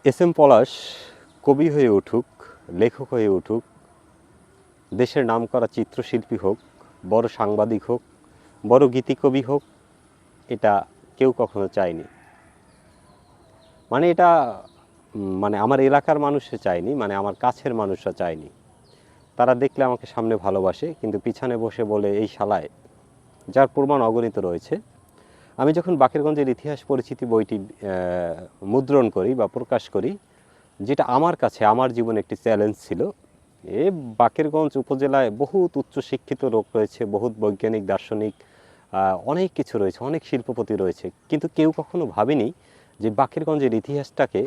S M পলাশ কবি হয়ে উঠুক, লেখক হয়ে উঠুক, দেশের নামকরা চিত্রশিল্পী হোক, বড় সাংবাদিক হোক, বড় গীতিকবি হোক, এটা কেউ কখনো চায়নি। মানে এটা মানে আমার এলাকার মানুষে চায়নি, মানে আমার কাছের মানুষরা চায়নি। তারা দেখলে আমাকে সামনে ভালোবাসে, কিন্তু পিছনে বসে বলে এই শালায়, যার প্রমাণ অগণিত রয়েছে। আমি যখন বাকেরগঞ্জের ইতিহাস পরিচিতি বইটি মুদ্রণ করি বা প্রকাশ করি, যেটা আমার কাছে আমার জীবনে একটি চ্যালেঞ্জ ছিল। বাকেরগঞ্জ উপজেলায় বহুত উচ্চশিক্ষিত লোক রয়েছে, বহুত বৈজ্ঞানিক, দার্শনিক, অনেক কিছু রয়েছে, অনেক শিল্পপতি রয়েছে, কিন্তু কেউ কখনো ভাবেনি যে বাকেরগঞ্জের ইতিহাসটাকে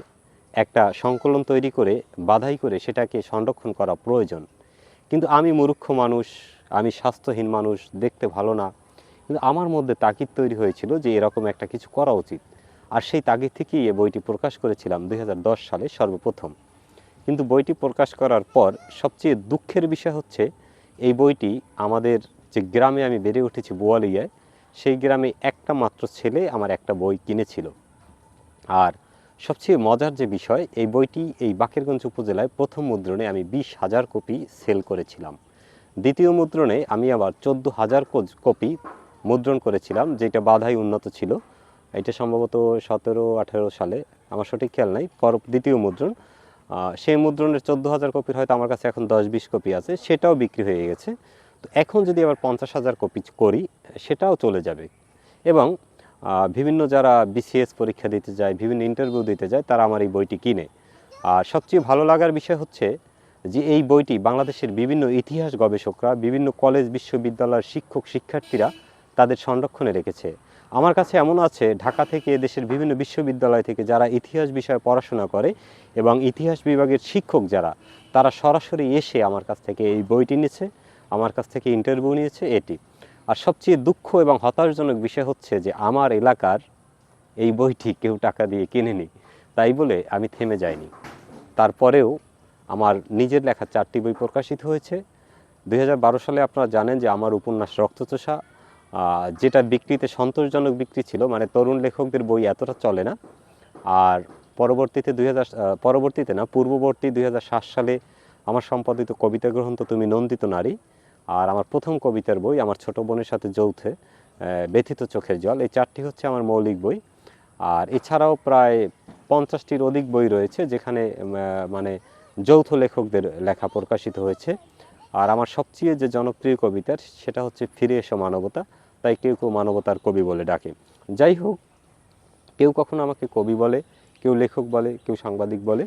একটা সংকলন তৈরি করে বাধাই করে সেটাকে সংরক্ষণ করা প্রয়োজন। কিন্তু আমি মূর্খ মানুষ, আমি স্বাস্থ্যহীন মানুষ, দেখতে ভালো না, কিন্তু আমার মধ্যে তাগিদ তৈরি হয়েছিল যে এরকম একটা কিছু করা উচিত। আর সেই তাগিদ থেকেই এই বইটি প্রকাশ করেছিলাম 2010 সালে সর্বপ্রথম। কিন্তু বইটি প্রকাশ করার পর সবচেয়ে দুঃখের বিষয় হচ্ছে, এই বইটি আমাদের যে গ্রামে আমি বেড়ে উঠেছি বোয়ালিয়ায়, সেই গ্রামে একটা মাত্র ছেলে আমার একটা বই কিনেছিল। আর সবচেয়ে মজার যে বিষয়, এই বইটি এই বাকেরগঞ্জ উপজেলায় প্রথম মুদ্রণে আমি 20,000 কপি সেল করেছিলাম। দ্বিতীয় মুদ্রণে আমি আবার 14,000 কপি মুদ্রণ করেছিলাম, যেটা বাধাই উন্নত ছিল। এটা সম্ভবত 17-18 সালে, আমার সঠিক খেয়াল নাই। দ্বিতীয় মুদ্রণ, সেই মুদ্রণের 14,000 কপির হয়তো আমার কাছে এখন 10-20 কপি আছে, সেটাও বিক্রি হয়ে গেছে। তো এখন যদি আবার 50,000 কপি করি, সেটাও চলে যাবে। এবং বিভিন্ন যারা বিসিএস পরীক্ষা দিতে যায়, বিভিন্ন ইন্টারভিউ দিতে যায়, তারা আমার এই বইটি কিনে। আর সবচেয়ে ভালো লাগার বিষয় হচ্ছে যে এই বইটি বাংলাদেশের বিভিন্ন ইতিহাস গবেষকরা, বিভিন্ন কলেজ বিশ্ববিদ্যালয়ের শিক্ষক শিক্ষার্থীরা তাদের সংরক্ষণে রেখেছে। আমার কাছে এমন আছে ঢাকা থেকে, দেশের বিভিন্ন বিশ্ববিদ্যালয় থেকে যারা ইতিহাস বিষয়ে পড়াশোনা করে এবং ইতিহাস বিভাগের শিক্ষক যারা, তারা সরাসরি এসে আমার কাছ থেকে এই বইটি নিয়েছে, আমার কাছ থেকে ইন্টারভিউ নিয়েছে এটি। আর সবচেয়ে দুঃখ এবং হতাশজনক বিষয় হচ্ছে যে আমার এলাকার এই বইটি কেউ টাকা দিয়ে কিনেনি। তাই বলে আমি থেমে যাইনি। তারপরেও আমার নিজের লেখা 4টি বই প্রকাশিত হয়েছে। 2012 সালে আপনারা জানেন যে আমার উপন্যাস রক্তচোষা, যেটা বিক্রিতে সন্তোষজনক বিক্রি ছিল, মানে তরুণ লেখকদের বই এতটা চলে না। আর পূর্ববর্তী 2007 সালে আমার সম্পাদিত কবিতা গ্রন্থ তুমি নন্দিত নারী, আর আমার প্রথম কবিতার বই আমার ছোট বোনের সাথে যৌথে ব্যথিত চোখের জল, এই 4টি হচ্ছে আমার মৌলিক বই। আর এছাড়াও প্রায় 50টির অধিক বই রয়েছে যেখানে মানে যৌথ লেখকদের লেখা প্রকাশিত হয়েছে। আর আমার সবচেয়ে যে জনপ্রিয় কবিতার, সেটা হচ্ছে ফিরে এসো মানবতা, তাই কেউ কেউ মানবতার কবি বলে ডাকে। যাই হোক, কেউ কখনো আমাকে কবি বলে, কেউ লেখক বলে, কেউ সাংবাদিক বলে।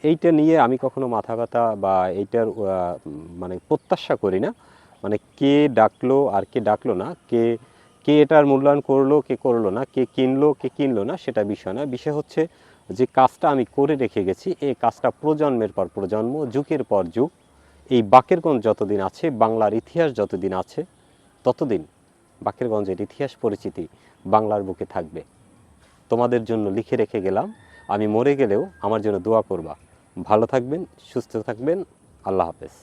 এইটা নিয়ে আমি কখনো মাথা ব্যথা বা এইটার মানে প্রত্যাশা করি না। মানে কে ডাকলো আর কে ডাকলো না, কে কে এটার মূল্যায়ন করলো, কে করলো না, কে কিনলো, কে কিনলো না, সেটা বিষয় না। বিষয় হচ্ছে যে কাজটা আমি করে রেখে গেছি, এই কাজটা প্রজন্মের পর প্রজন্ম, যুগের পর যুগ, এই বাকেরগঞ্জ যতদিন আছে, বাংলার ইতিহাস যতদিন আছে, ততদিন বাকেরগঞ্জের ইতিহাস পরিচিতি বাংলার বুকে থাকবে। তোমাদের জন্য লিখে রেখে গেলাম, আমি মরে গেলেও আমার জন্য দোয়া করবা। ভালো থাকবেন, সুস্থ থাকবেন, আল্লাহ হাফেজ।